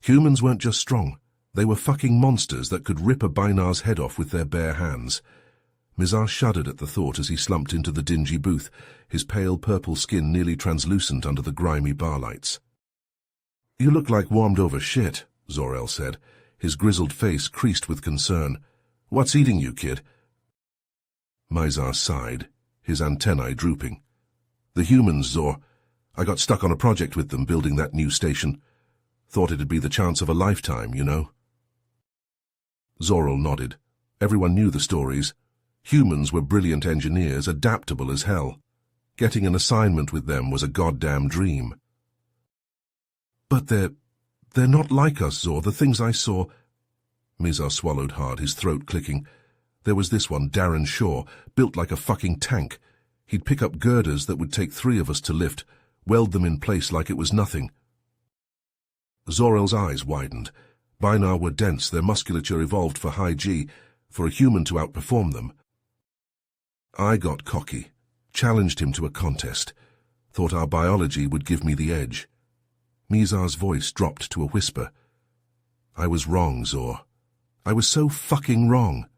Humans weren't just strong. They were fucking monsters that could rip a Binar's head off with their bare hands. Mizar shuddered at the thought as he slumped into the dingy booth, his pale purple skin nearly translucent under the grimy bar lights. "You look like warmed-over shit," Zor-El said, his grizzled face creased with concern. "What's eating you, kid?" Mizar sighed, his antennae drooping. "The humans, Zor. I got stuck on a project with them building that new station. Thought it'd be the chance of a lifetime, you know." Zor-El nodded. Everyone knew the stories. Humans were brilliant engineers, adaptable as hell. Getting an assignment with them was a goddamn dream. "But they're not like us, Zor, the things I saw." Mizar swallowed hard, his throat clicking. There was this one, Darren Shaw, built like a fucking tank. He'd pick up girders that would take 3 of us to lift, weld them in place like it was nothing. Zor-El's eyes widened. Binar were dense, their musculature evolved for high G, for a human to outperform them. I got cocky, challenged him to a contest, thought our biology would give me the edge. Mizar's voice dropped to a whisper. "I was wrong, Zor. I was so fucking wrong."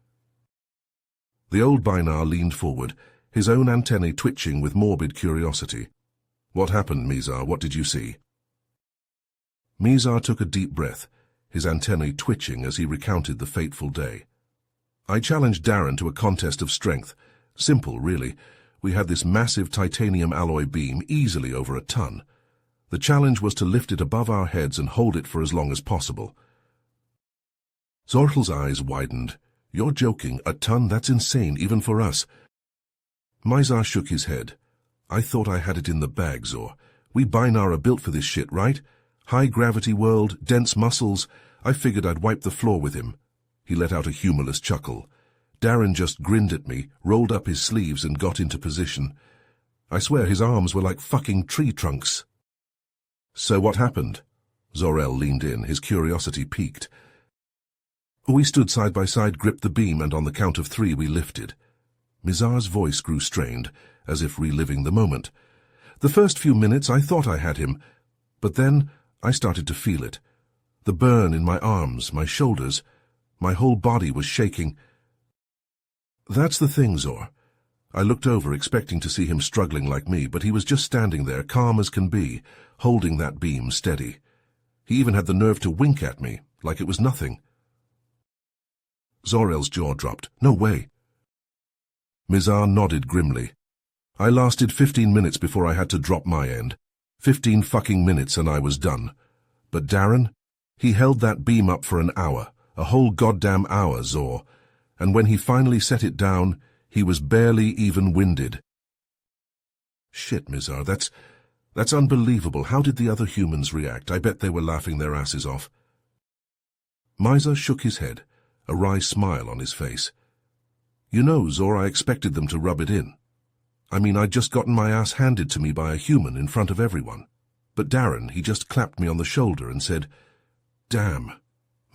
The old Binar leaned forward, his own antennae twitching with morbid curiosity. "What happened, Mizar? What did you see?" Mizar took a deep breath, his antennae twitching as he recounted the fateful day. "I challenged Darren to a contest of strength. Simple, really. We had this massive titanium alloy beam, easily over a ton. The challenge was to lift it above our heads and hold it for as long as possible." Zor-El's eyes widened. "You're joking. A ton? That's insane, even for us." Mizar shook his head. "I thought I had it in the bag, Zor. We Binar are built for this shit, right? High-gravity world, dense muscles. I figured I'd wipe the floor with him." He let out a humorless chuckle. Darren just grinned at me, rolled up his sleeves and got into position. I swear his arms were like fucking tree trunks. "So what happened?" Zor-El leaned in, his curiosity piqued. "We stood side by side, gripped the beam, and on the count of 3 we lifted." Mizar's voice grew strained, as if reliving the moment. "The first few minutes I thought I had him, but then I started to feel it. The burn in my arms, my shoulders, my whole body was shaking. That's the thing, Zor. I looked over, expecting to see him struggling like me, but he was just standing there, calm as can be, holding that beam steady. He even had the nerve to wink at me, like it was nothing." Zor-El's jaw dropped. "No way." Mizar nodded grimly. "I lasted 15 minutes before I had to drop my end. 15 fucking minutes and I was done. But Darren? He held that beam up for an hour, a whole goddamn hour, Zor. And when he finally set it down, he was barely even winded." "Shit, Mizar, that's unbelievable. How did the other humans react? I bet they were laughing their asses off." Mizar shook his head, a wry smile on his face. "You know, Zor, I expected them to rub it in. I mean, I'd just gotten my ass handed to me by a human in front of everyone. But Darren, he just clapped me on the shoulder and said, 'Damn,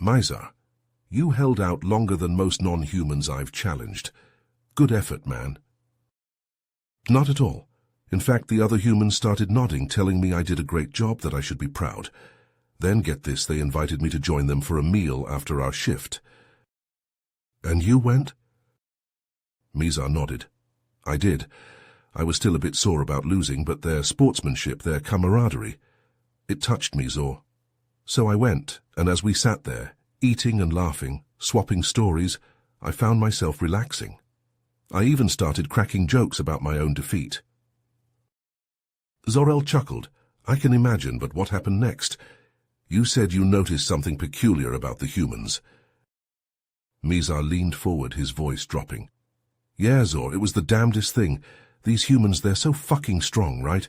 Mizar, you held out longer than most non-humans I've challenged. Good effort, man.'" "Not at all. In fact, the other humans started nodding, telling me I did a great job, that I should be proud. Then, get this, they invited me to join them for a meal after our shift." "And you went?" Mizar nodded. "I did. I was still a bit sore about losing, but their sportsmanship, their camaraderie, it touched me, Zor. So I went, and as we sat there, eating and laughing, swapping stories, I found myself relaxing. I even started cracking jokes about my own defeat." Zor-El chuckled. "I can imagine, but what happened next? You said you noticed something peculiar about the humans." Mizar leaned forward, his voice dropping. "Yeah, Zor, it was the damnedest thing. These humans, they're so fucking strong, right?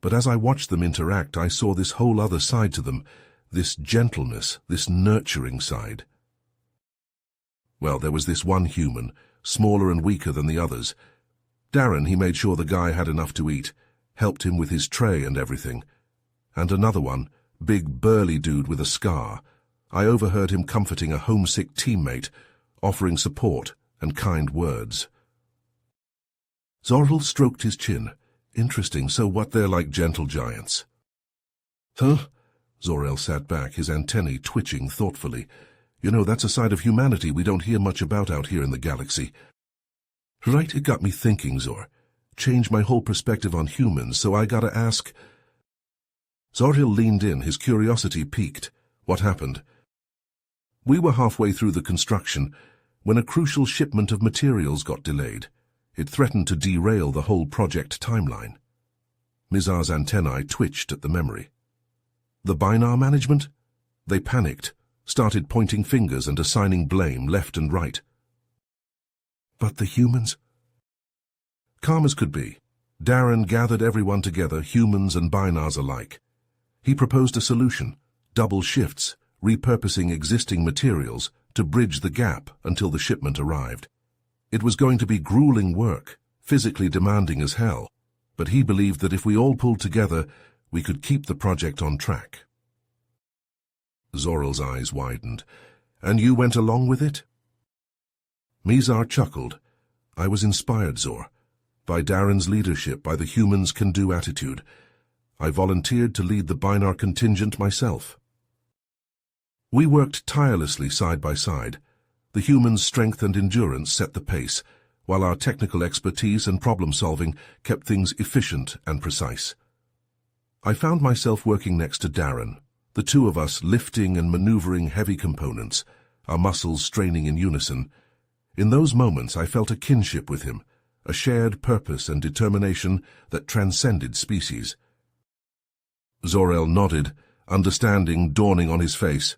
But as I watched them interact, I saw this whole other side to them, this gentleness, this nurturing side. Well, there was this one human, smaller and weaker than the others. Darren, he made sure the guy had enough to eat, helped him with his tray and everything. And another one, big burly dude with a scar. I overheard him comforting a homesick teammate, offering support and kind words." Zor-El stroked his chin. "Interesting, so what, they're like gentle giants?" "Huh? Zor-El sat back, his antennae twitching thoughtfully. You know, that's a side of humanity we don't hear much about out here in the galaxy. Right, it got me thinking, Zor. Changed my whole perspective on humans, so I gotta ask... Zor-El leaned in, his curiosity piqued. What happened? We were halfway through the construction when a crucial shipment of materials got delayed. It threatened to derail the whole project timeline. Mizar's antennae twitched at the memory. The Binar management? They panicked, started pointing fingers and assigning blame left and right. But the humans? Calm as could be, Darren gathered everyone together, humans and Binars alike. He proposed a solution: double shifts, repurposing existing materials to bridge the gap until the shipment arrived. It was going to be grueling work, physically demanding as hell, but he believed that if we all pulled together, we could keep the project on track. Zor-El's eyes widened. And you went along with it? Mizar chuckled. I was inspired, Zor, by Darren's leadership, by the humans' can-do attitude. I volunteered to lead the Binar contingent myself. We worked tirelessly side by side. The humans' strength and endurance set the pace, while our technical expertise and problem-solving kept things efficient and precise. I found myself working next to Darren, the two of us lifting and maneuvering heavy components, our muscles straining in unison. In those moments I felt a kinship with him, a shared purpose and determination that transcended species. Zor-El nodded, understanding dawning on his face.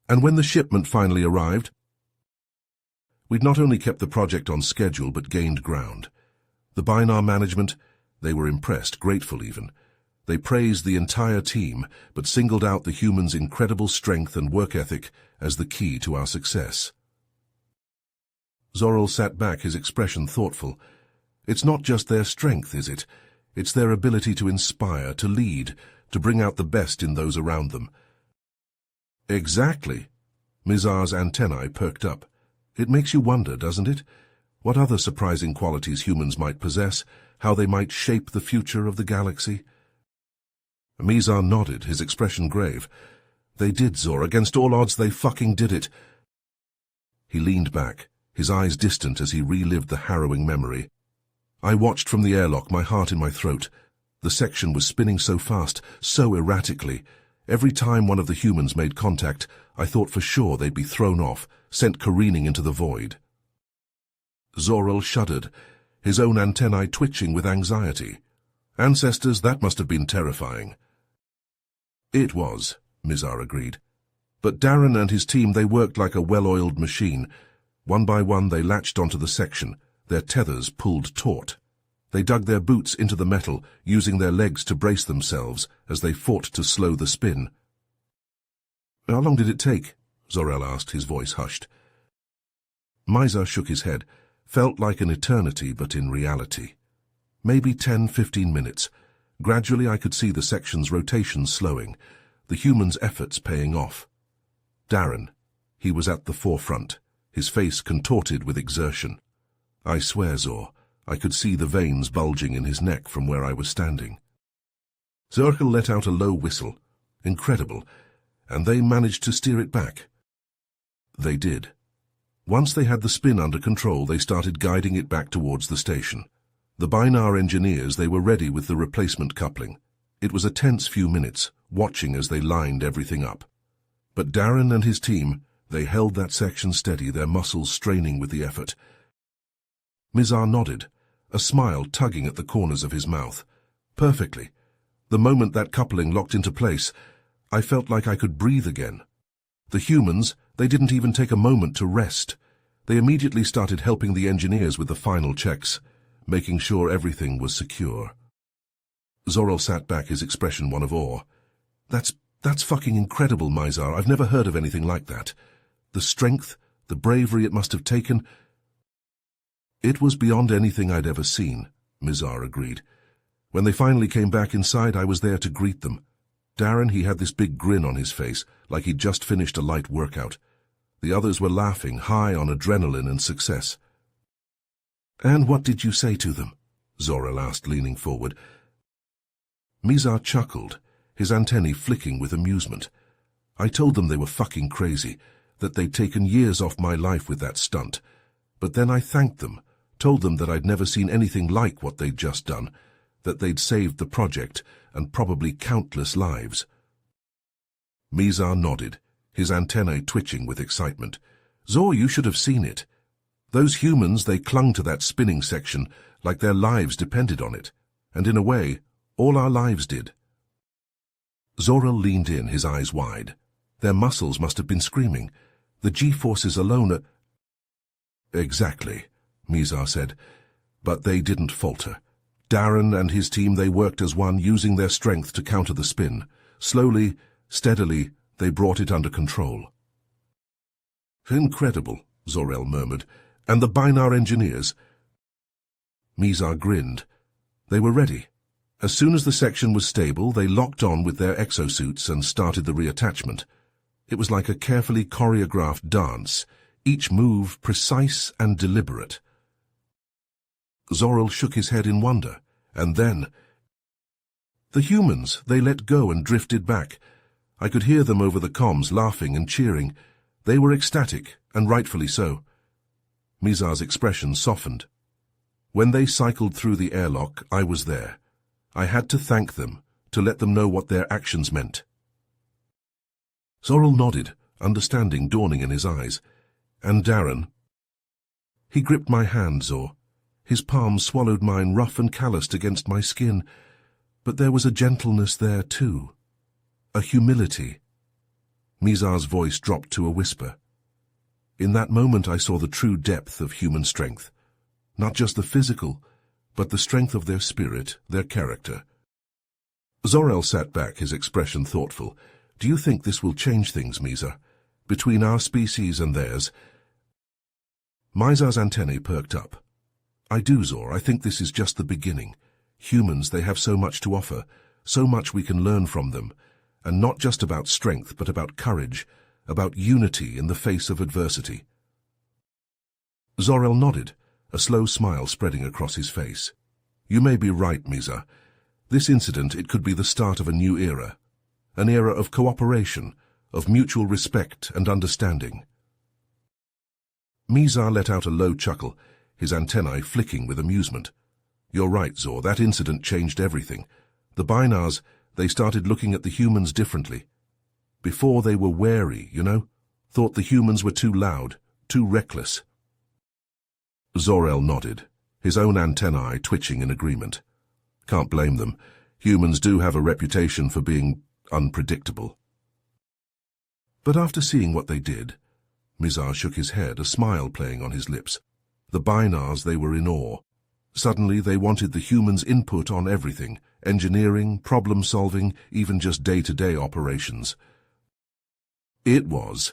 And when the shipment finally arrived, we'd not only kept the project on schedule but gained ground. The Binar management, they were impressed, grateful even. They praised the entire team, but singled out the humans' incredible strength and work ethic as the key to our success. Zor-El sat back, his expression thoughtful. It's not just their strength, is it? It's their ability to inspire, to lead, to bring out the best in those around them. Exactly. Mizar's antennae perked up. It makes you wonder, doesn't it? What other surprising qualities humans might possess, how they might shape the future of the galaxy. Mizar nodded, his expression grave. They did, Zor. Against all odds, they fucking did it. He leaned back, his eyes distant as he relived the harrowing memory. I watched from the airlock, my heart in my throat. The section was spinning so fast, so erratically. Every time one of the humans made contact, I thought for sure they'd be thrown off, sent careening into the void. Zor-El shuddered, his own antennae twitching with anxiety. Ancestors, that must have been terrifying. It was, Mizar agreed. But Darren and his team, they worked like a well-oiled machine. One by one they latched onto the section, their tethers pulled taut. They dug their boots into the metal, using their legs to brace themselves as they fought to slow the spin. How long did it take? Zor-El asked, his voice hushed. Mizar shook his head. Felt like an eternity, but in reality. Maybe 10-15 minutes. Gradually I could see the section's rotation slowing, the humans' efforts paying off. Darren, he was at the forefront, his face contorted with exertion. I swear, Zor, I could see the veins bulging in his neck from where I was standing. Zor-El let out a low whistle. Incredible. And they managed to steer it back. They did. Once they had the spin under control, they started guiding it back towards the station. The Binar engineers, they were ready with the replacement coupling. It was a tense few minutes, watching as they lined everything up. But Darren and his team, they held that section steady, their muscles straining with the effort. Mizar nodded, a smile tugging at the corners of his mouth. Perfectly. The moment that coupling locked into place, I felt like I could breathe again. The humans, they didn't even take a moment to rest. They immediately started helping the engineers with the final checks, making sure everything was secure. Zor-El sat back, his expression one of awe. That's fucking incredible, Mizar. I've never heard of anything like that. The strength, the bravery it must have taken. It was beyond anything I'd ever seen, Mizar agreed. When they finally came back inside, I was there to greet them. Darren, he had this big grin on his face, like he'd just finished a light workout. The others were laughing, high on adrenaline and success. And what did you say to them? Zor-El asked, leaning forward. Mizar chuckled, his antennae flicking with amusement. I told them they were fucking crazy, that they'd taken years off my life with that stunt. But then I thanked them, told them that I'd never seen anything like what they'd just done, that they'd saved the project and probably countless lives. Mizar nodded, his antennae twitching with excitement. Zor, you should have seen it. Those humans, they clung to that spinning section like their lives depended on it. And in a way, all our lives did. Zor-El leaned in, his eyes wide. Their muscles must have been screaming. The G-forces alone are... Exactly, Mizar said. But they didn't falter. Darren and his team, they worked as one, using their strength to counter the spin. Slowly, steadily, they brought it under control. Incredible, Zor-El murmured. And the Binar engineers? Mizar grinned. They were ready. As soon as the section was stable, they locked on with their exosuits and started the reattachment. It was like a carefully choreographed dance, each move precise and deliberate. Zor-El shook his head in wonder, and then... The humans, they let go and drifted back. I could hear them over the comms laughing and cheering. They were ecstatic, and rightfully so. Mizar's expression softened. When they cycled through the airlock, I was there. I had to thank them, to let them know what their actions meant. Zor-El nodded, understanding dawning in his eyes. And Darren? He gripped my hand, Zor. His palm swallowed mine, rough and calloused against my skin. But there was a gentleness there, too. A humility. Mizar's voice dropped to a whisper. In that moment I saw the true depth of human strength. Not just the physical, but the strength of their spirit, their character. Zor-El sat back, his expression thoughtful. Do you think this will change things, Mizar? Between our species and theirs? Mizar's antennae perked up. I do, Zor. I think this is just the beginning. Humans, they have so much to offer, so much we can learn from them. And not just about strength, but about courage, about unity in the face of adversity. Zor-El nodded, a slow smile spreading across his face. You may be right, Mizar. This incident, it could be the start of a new era. An era of cooperation, of mutual respect and understanding. Mizar let out a low chuckle, his antennae flicking with amusement. You're right, Zor, that incident changed everything. The Binars, they started looking at the humans differently. Before they were wary, you know, thought the humans were too loud, too reckless. Zor-El nodded, his own antennae twitching in agreement. Can't blame them. Humans do have a reputation for being unpredictable. But after seeing what they did, Mizar shook his head, a smile playing on his lips. The Binars, they were in awe. Suddenly they wanted the humans' input on everything, engineering, problem-solving, even just day-to-day operations. It was.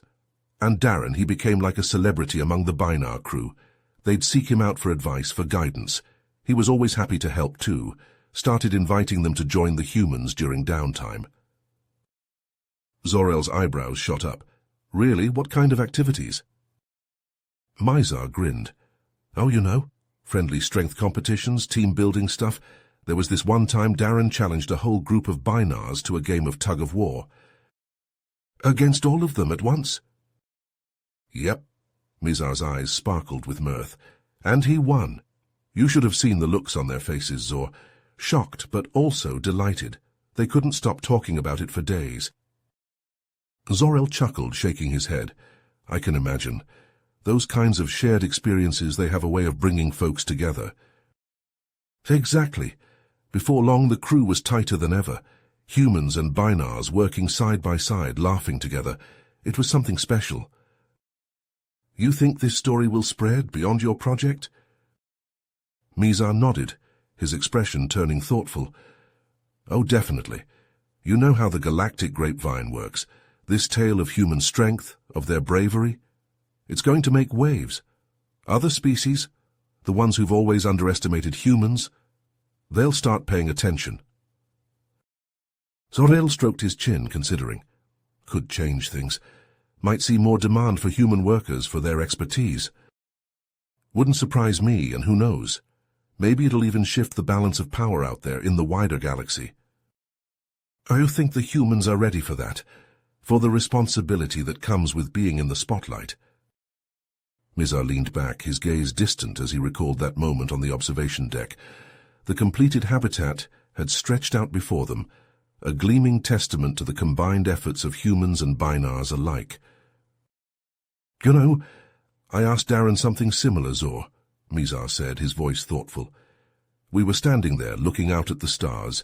And Darren, he became like a celebrity among the Binar crew. They'd seek him out for advice, for guidance. He was always happy to help too, started inviting them to join the humans during downtime. Zor-El's eyebrows shot up. Really? What kind of activities? Mizar grinned. Oh, you know, friendly strength competitions, team-building stuff. There was this one time Darren challenged a whole group of Binars to a game of tug-of-war. Against all of them at once? Yep. Mizar's eyes sparkled with mirth. And he won. You should have seen the looks on their faces, Zor. Shocked, but also delighted. They couldn't stop talking about it for days. Zor-El chuckled, shaking his head. I can imagine. Those kinds of shared experiences, they have a way of bringing folks together. Exactly. Before long, the crew was tighter than ever. Humans and Binars working side by side, laughing together. It was something special. You think this story will spread beyond your project? Mizar nodded, his expression turning thoughtful. Oh, definitely. You know how the galactic grapevine works. This tale of human strength, of their bravery. It's going to make waves. Other species, the ones who've always underestimated humans, they'll start paying attention. Zor-El stroked his chin, considering. Could change things. Might see more demand for human workers for their expertise. Wouldn't surprise me, and who knows? Maybe it'll even shift the balance of power out there in the wider galaxy. I think the humans are ready for that, for the responsibility that comes with being in the spotlight. Mizar leaned back, his gaze distant as he recalled that moment on the observation deck. The completed habitat had stretched out before them, a gleaming testament to the combined efforts of humans and Binars alike. You know, I asked Darren something similar, Zor, Mizar said, his voice thoughtful. We were standing there, looking out at the stars,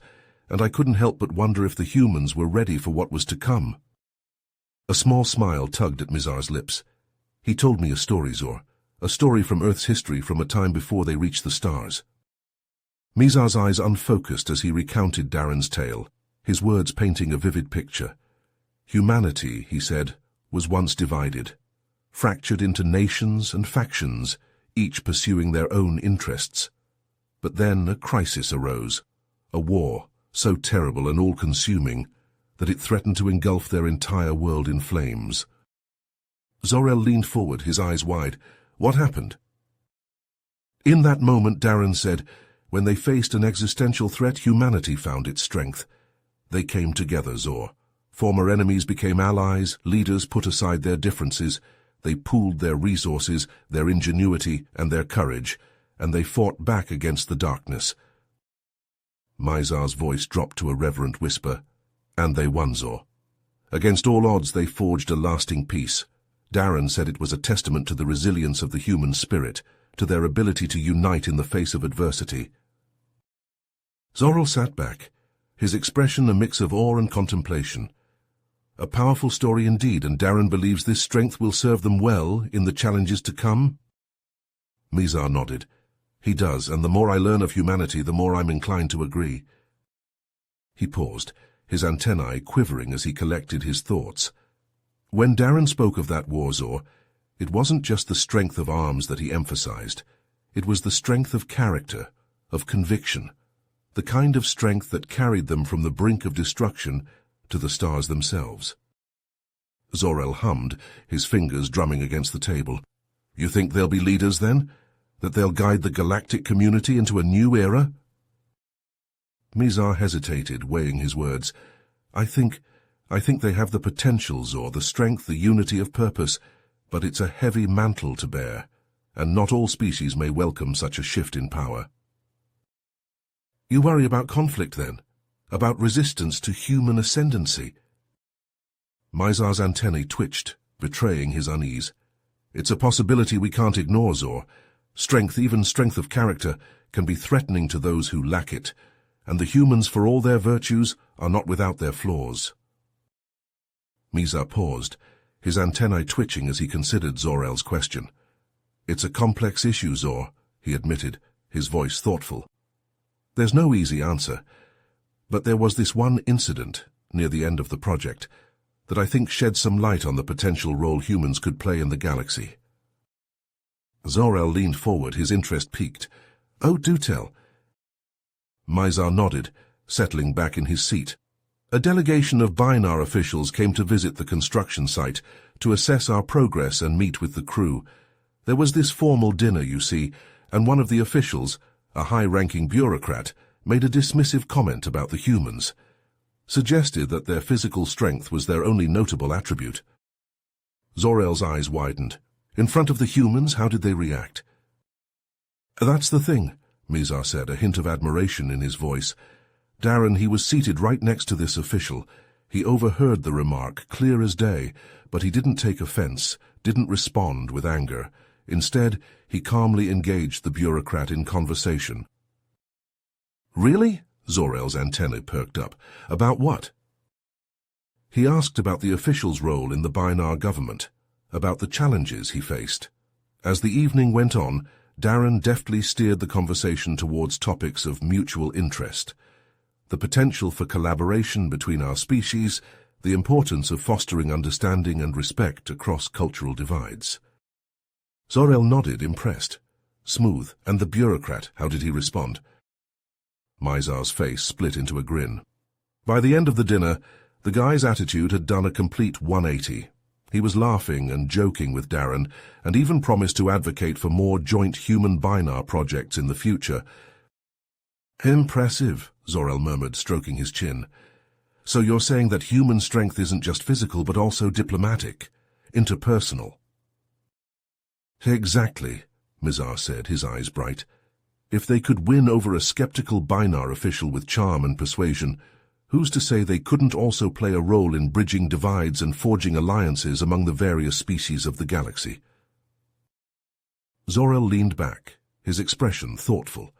and I couldn't help but wonder if the humans were ready for what was to come. A small smile tugged at Mizar's lips. He told me a story, Zor, a story from Earth's history from a time before they reached the stars. Mizar's eyes unfocused as he recounted Darren's tale, his words painting a vivid picture. Humanity, he said, was once divided, fractured into nations and factions, each pursuing their own interests. But then a crisis arose, a war so terrible and all-consuming that it threatened to engulf their entire world in flames. Zor-El leaned forward, his eyes wide. What happened? In that moment, Darren said, when they faced an existential threat, humanity found its strength. They came together, Zor. Former enemies became allies, leaders put aside their differences, they pooled their resources, their ingenuity, and their courage, and they fought back against the darkness. Mizar's voice dropped to a reverent whisper. And they won, Zor. Against all odds, they forged a lasting peace. Darren said it was a testament to the resilience of the human spirit, to their ability to unite in the face of adversity. Zor-El sat back, his expression a mix of awe and contemplation. A powerful story indeed, and Darren believes this strength will serve them well in the challenges to come? Mizar nodded. He does, and the more I learn of humanity, the more I'm inclined to agree. He paused, his antennae quivering as he collected his thoughts. When Darren spoke of that war, Zor, it wasn't just the strength of arms that he emphasized. It was the strength of character, of conviction, the kind of strength that carried them from the brink of destruction to the stars themselves. Zor-El hummed, his fingers drumming against the table. You think they'll be leaders, then? That they'll guide the galactic community into a new era? Mizar hesitated, weighing his words. I think they have the potential, Zor, the strength, the unity of purpose, but it's a heavy mantle to bear, and not all species may welcome such a shift in power. You worry about conflict, then? About resistance to human ascendancy? Mizar's antennae twitched, betraying his unease. It's a possibility we can't ignore, Zor. Strength, even strength of character, can be threatening to those who lack it, and the humans, for all their virtues, are not without their flaws. Mizar paused, his antennae twitching as he considered Zor-El's question. It's a complex issue, Zor, he admitted, his voice thoughtful. There's no easy answer, but there was this one incident near the end of the project that I think shed some light on the potential role humans could play in the galaxy. Zor-El leaned forward, his interest piqued. Oh, do tell. Mizar nodded, settling back in his seat. A delegation of Binar officials came to visit the construction site to assess our progress and meet with the crew. There was this formal dinner, you see, and one of the officials, a high-ranking bureaucrat, made a dismissive comment about the humans, suggested that their physical strength was their only notable attribute. Zor-El's eyes widened. In front of the humans, how did they react? That's the thing, Mizar said, a hint of admiration in his voice. Darren, he was seated right next to this official. He overheard the remark, clear as day, but he didn't take offense, didn't respond with anger. Instead, he calmly engaged the bureaucrat in conversation. Really? Zor-El's antennae perked up. About what? He asked about the official's role in the Binar government, about the challenges he faced. As the evening went on, Darren deftly steered the conversation towards topics of mutual interest. The potential for collaboration between our species, the importance of fostering understanding and respect across cultural divides. Zor-El nodded, impressed. Smooth. And the bureaucrat, how did he respond? Mizar's face split into a grin. By the end of the dinner, the guy's attitude had done a complete 180. He was laughing and joking with Darren, and even promised to advocate for more joint human-Binar projects in the future. Impressive, Zor-El murmured, stroking his chin. So you're saying that human strength isn't just physical but also diplomatic, interpersonal? Exactly, Mizar said, his eyes bright. If they could win over a skeptical Binar official with charm and persuasion, who's to say they couldn't also play a role in bridging divides and forging alliances among the various species of the galaxy? Zor-El leaned back, his expression thoughtful.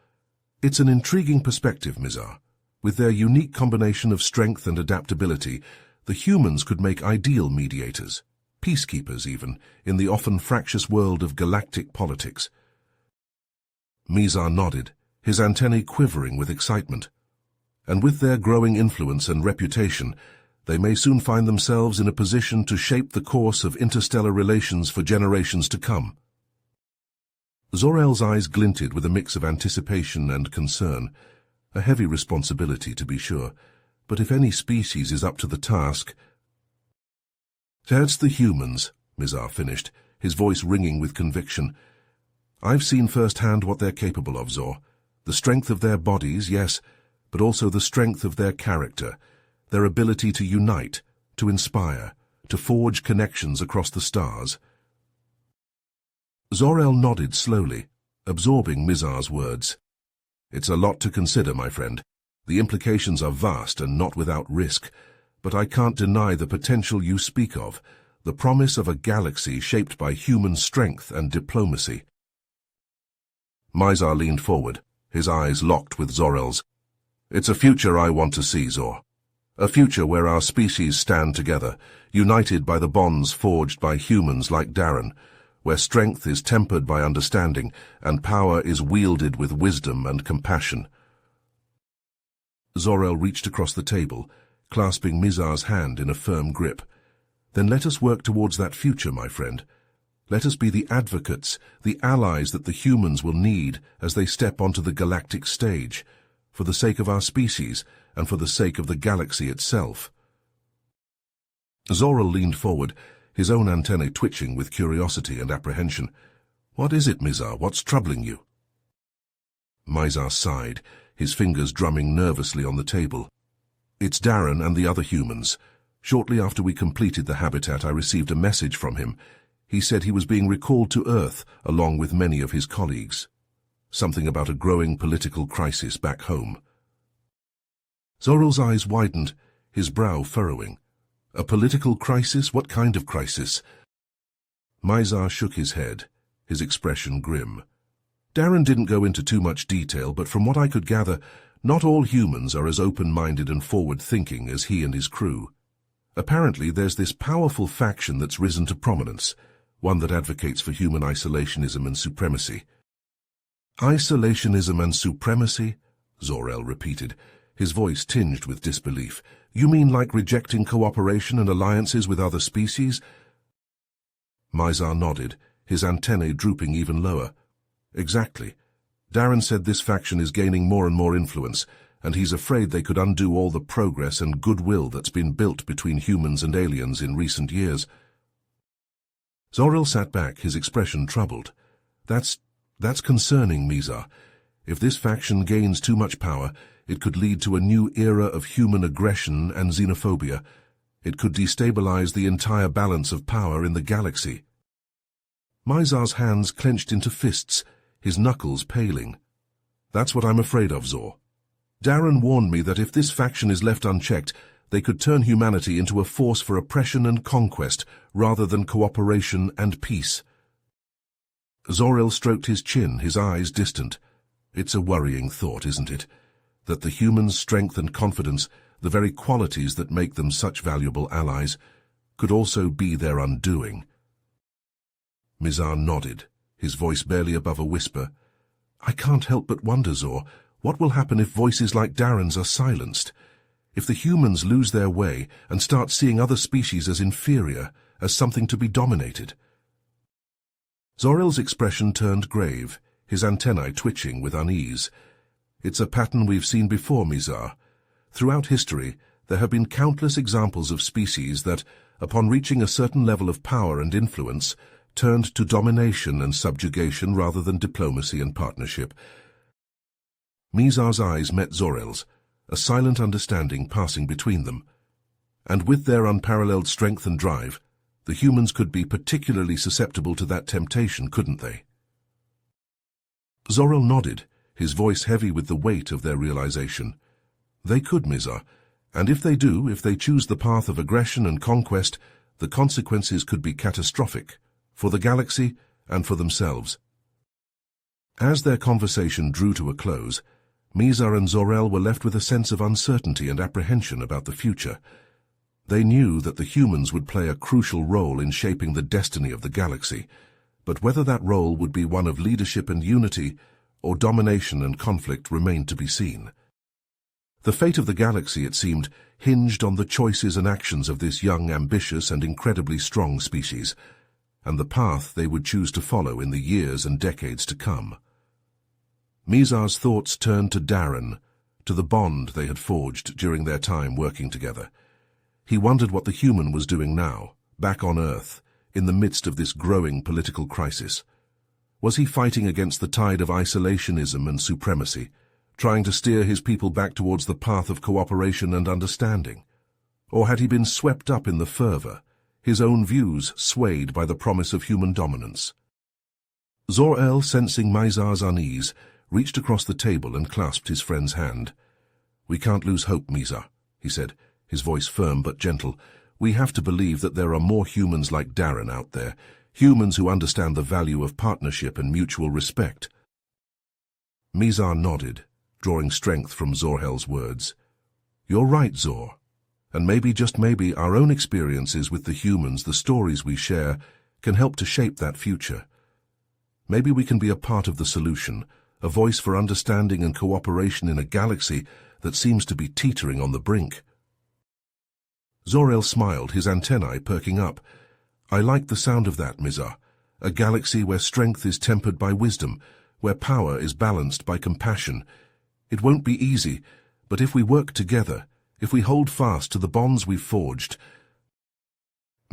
It's an intriguing perspective, Mizar. With their unique combination of strength and adaptability, the humans could make ideal mediators, peacekeepers even, in the often fractious world of galactic politics. Mizar nodded, his antennae quivering with excitement. And with their growing influence and reputation, they may soon find themselves in a position to shape the course of interstellar relations for generations to come. Zor-El's eyes glinted with a mix of anticipation and concern. A heavy responsibility, to be sure, but if any species is up to the task— That's the humans, Mizar finished, his voice ringing with conviction. I've seen firsthand what they're capable of, Zor. The strength of their bodies, yes, but also the strength of their character, their ability to unite, to inspire, to forge connections across the stars. Zor-El nodded slowly, absorbing Mizar's words. It's a lot to consider, my friend. The implications are vast and not without risk, but I can't deny the potential you speak of, the promise of a galaxy shaped by human strength and diplomacy. Mizar leaned forward, his eyes locked with Zor-El's. It's a future I want to see, Zor. A future where our species stand together, united by the bonds forged by humans like Darren, where strength is tempered by understanding and power is wielded with wisdom and compassion. Zor-El reached across the table, clasping Mizar's hand in a firm grip. Then let us work towards that future, my friend. Let us be the advocates, the allies that the humans will need as they step onto the galactic stage, for the sake of our species and for the sake of the galaxy itself. Zor-El leaned forward, his own antennae twitching with curiosity and apprehension. What is it, Mizar? What's troubling you? Mizar sighed, his fingers drumming nervously on the table. It's Darren and the other humans. Shortly after we completed the habitat, I received a message from him. He said he was being recalled to Earth, along with many of his colleagues. Something about a growing political crisis back home. Zor-El's eyes widened, his brow furrowing. A political crisis? What kind of crisis? Mizar shook his head, his expression grim. Darren didn't go into too much detail, but from what I could gather, not all humans are as open-minded and forward-thinking as he and his crew. Apparently, there's this powerful faction that's risen to prominence, one that advocates for human isolationism and supremacy. Isolationism and supremacy? Zor-El repeated, his voice tinged with disbelief. You mean like rejecting cooperation and alliances with other species? Mizar nodded, his antennae drooping even lower. Exactly. Darren said this faction is gaining more and more influence, and he's afraid they could undo all the progress and goodwill that's been built between humans and aliens in recent years. Zor-El sat back, his expression troubled. That's concerning, Mizar. If this faction gains too much power, it could lead to a new era of human aggression and xenophobia. It could destabilize the entire balance of power in the galaxy. Mizar's hands clenched into fists, his knuckles paling. That's what I'm afraid of, Zor. Darren warned me that if this faction is left unchecked, they could turn humanity into a force for oppression and conquest, rather than cooperation and peace. Zor-El stroked his chin, his eyes distant. It's a worrying thought, isn't it? That the humans' strength and confidence, the very qualities that make them such valuable allies, could also be their undoing. Mizar nodded, his voice barely above a whisper. I can't help but wonder, Zor, what will happen if voices like Darren's are silenced? If the humans lose their way and start seeing other species as inferior, as something to be dominated? Zor-El's expression turned grave, his antennae twitching with unease. It's a pattern we've seen before, Mizar. Throughout history, there have been countless examples of species that, upon reaching a certain level of power and influence, turned to domination and subjugation rather than diplomacy and partnership. Mizar's eyes met Zor-El's, a silent understanding passing between them. And with their unparalleled strength and drive, the humans could be particularly susceptible to that temptation, couldn't they? Zor-El nodded, his voice heavy with the weight of their realization. They could, Mizar, and if they do, if they choose the path of aggression and conquest, the consequences could be catastrophic, for the galaxy and for themselves. As their conversation drew to a close, Mizar and Zor-El were left with a sense of uncertainty and apprehension about the future. They knew that the humans would play a crucial role in shaping the destiny of the galaxy, but whether that role would be one of leadership and unity, or domination and conflict remained to be seen. The fate of the galaxy, it seemed, hinged on the choices and actions of this young, ambitious and incredibly strong species, and the path they would choose to follow in the years and decades to come. Mizar's thoughts turned to Darren, to the bond they had forged during their time working together. He wondered what the human was doing now, back on Earth, in the midst of this growing political crisis. Was he fighting against the tide of isolationism and supremacy, trying to steer his people back towards the path of cooperation and understanding? Or had he been swept up in the fervor, his own views swayed by the promise of human dominance? Zor-El, sensing Mizar's unease, reached across the table and clasped his friend's hand. "We can't lose hope, Mizar," he said, his voice firm but gentle. "We have to believe that there are more humans like Darren out there, humans who understand the value of partnership and mutual respect." Mizar nodded, drawing strength from Zor-El's words. "You're right, Zor. And maybe, just maybe, our own experiences with the humans, the stories we share, can help to shape that future. Maybe we can be a part of the solution, a voice for understanding and cooperation in a galaxy that seems to be teetering on the brink." Zor-El smiled, his antennae perking up. "I like the sound of that, Mizar. A galaxy where strength is tempered by wisdom, where power is balanced by compassion. It won't be easy, but if we work together, if we hold fast to the bonds we've forged..."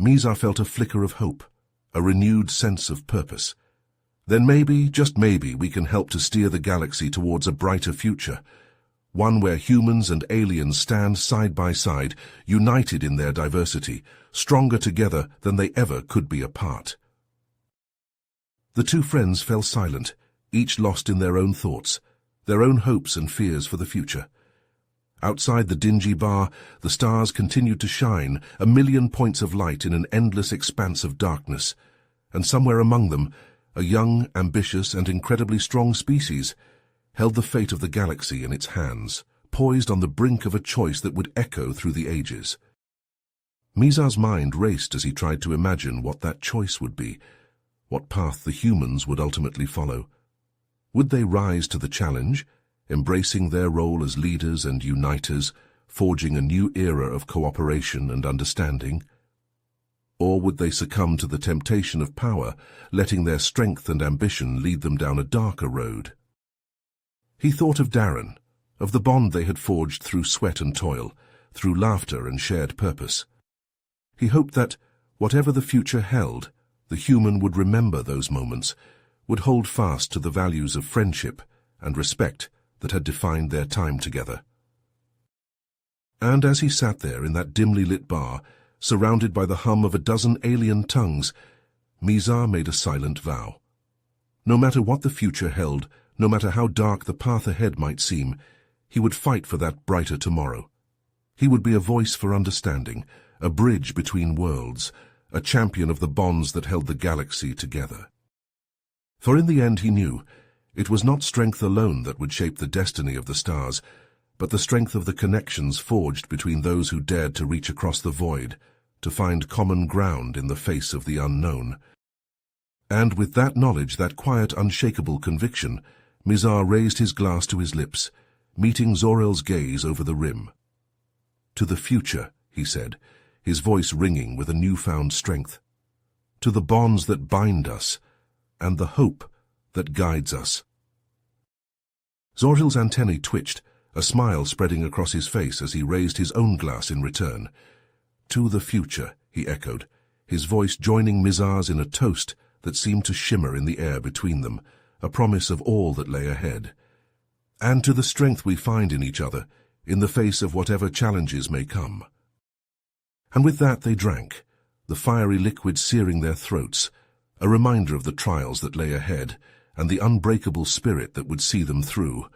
Mizar felt a flicker of hope, a renewed sense of purpose. "Then maybe, just maybe, we can help to steer the galaxy towards a brighter future. One where humans and aliens stand side by side, united in their diversity, stronger together than they ever could be apart." The two friends fell silent, each lost in their own thoughts, their own hopes and fears for the future. Outside the dingy bar, the stars continued to shine, a million points of light in an endless expanse of darkness, and somewhere among them, a young, ambitious, and incredibly strong species held the fate of the galaxy in its hands, poised on the brink of a choice that would echo through the ages. Mizar's mind raced as he tried to imagine what that choice would be, what path the humans would ultimately follow. Would they rise to the challenge, embracing their role as leaders and uniters, forging a new era of cooperation and understanding? Or would they succumb to the temptation of power, letting their strength and ambition lead them down a darker road? He thought of Darren, of the bond they had forged through sweat and toil, through laughter and shared purpose. He hoped that, whatever the future held, the human would remember those moments, would hold fast to the values of friendship and respect that had defined their time together. And as he sat there in that dimly lit bar, surrounded by the hum of a dozen alien tongues, Mizar made a silent vow. No matter what the future held, no matter how dark the path ahead might seem, he would fight for that brighter tomorrow. He would be a voice for understanding, a bridge between worlds, a champion of the bonds that held the galaxy together. For in the end he knew, it was not strength alone that would shape the destiny of the stars, but the strength of the connections forged between those who dared to reach across the void, to find common ground in the face of the unknown. And with that knowledge, that quiet, unshakable conviction, Mizar raised his glass to his lips, meeting Zor-El's gaze over the rim. "To the future," he said, his voice ringing with a newfound strength. "To the bonds that bind us, and the hope that guides us." Zor-El's antennae twitched, a smile spreading across his face as he raised his own glass in return. "To the future," he echoed, his voice joining Mizar's in a toast that seemed to shimmer in the air between them, a promise of all that lay ahead. "And to the strength we find in each other, in the face of whatever challenges may come." And with that they drank, the fiery liquid searing their throats, a reminder of the trials that lay ahead and the unbreakable spirit that would see them through.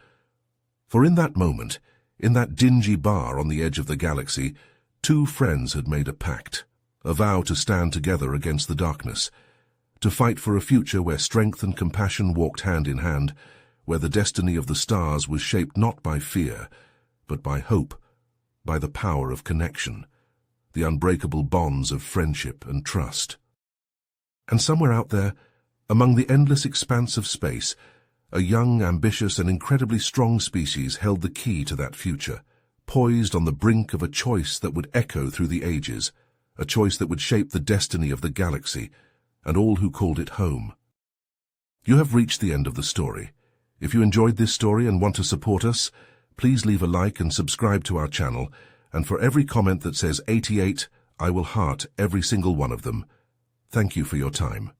For in that moment, in that dingy bar on the edge of the galaxy, two friends had made a pact, a vow to stand together against the darkness, to fight for a future where strength and compassion walked hand in hand, where the destiny of the stars was shaped not by fear, but by hope, by the power of connection, the unbreakable bonds of friendship and trust. And somewhere out there, among the endless expanse of space, a young, ambitious, and incredibly strong species held the key to that future, poised on the brink of a choice that would echo through the ages, a choice that would shape the destiny of the galaxy and all who called it home. You have reached the end of the story. If you enjoyed this story and want to support us, please leave a like and subscribe to our channel, and for every comment that says 88, I will heart every single one of them. Thank you for your time.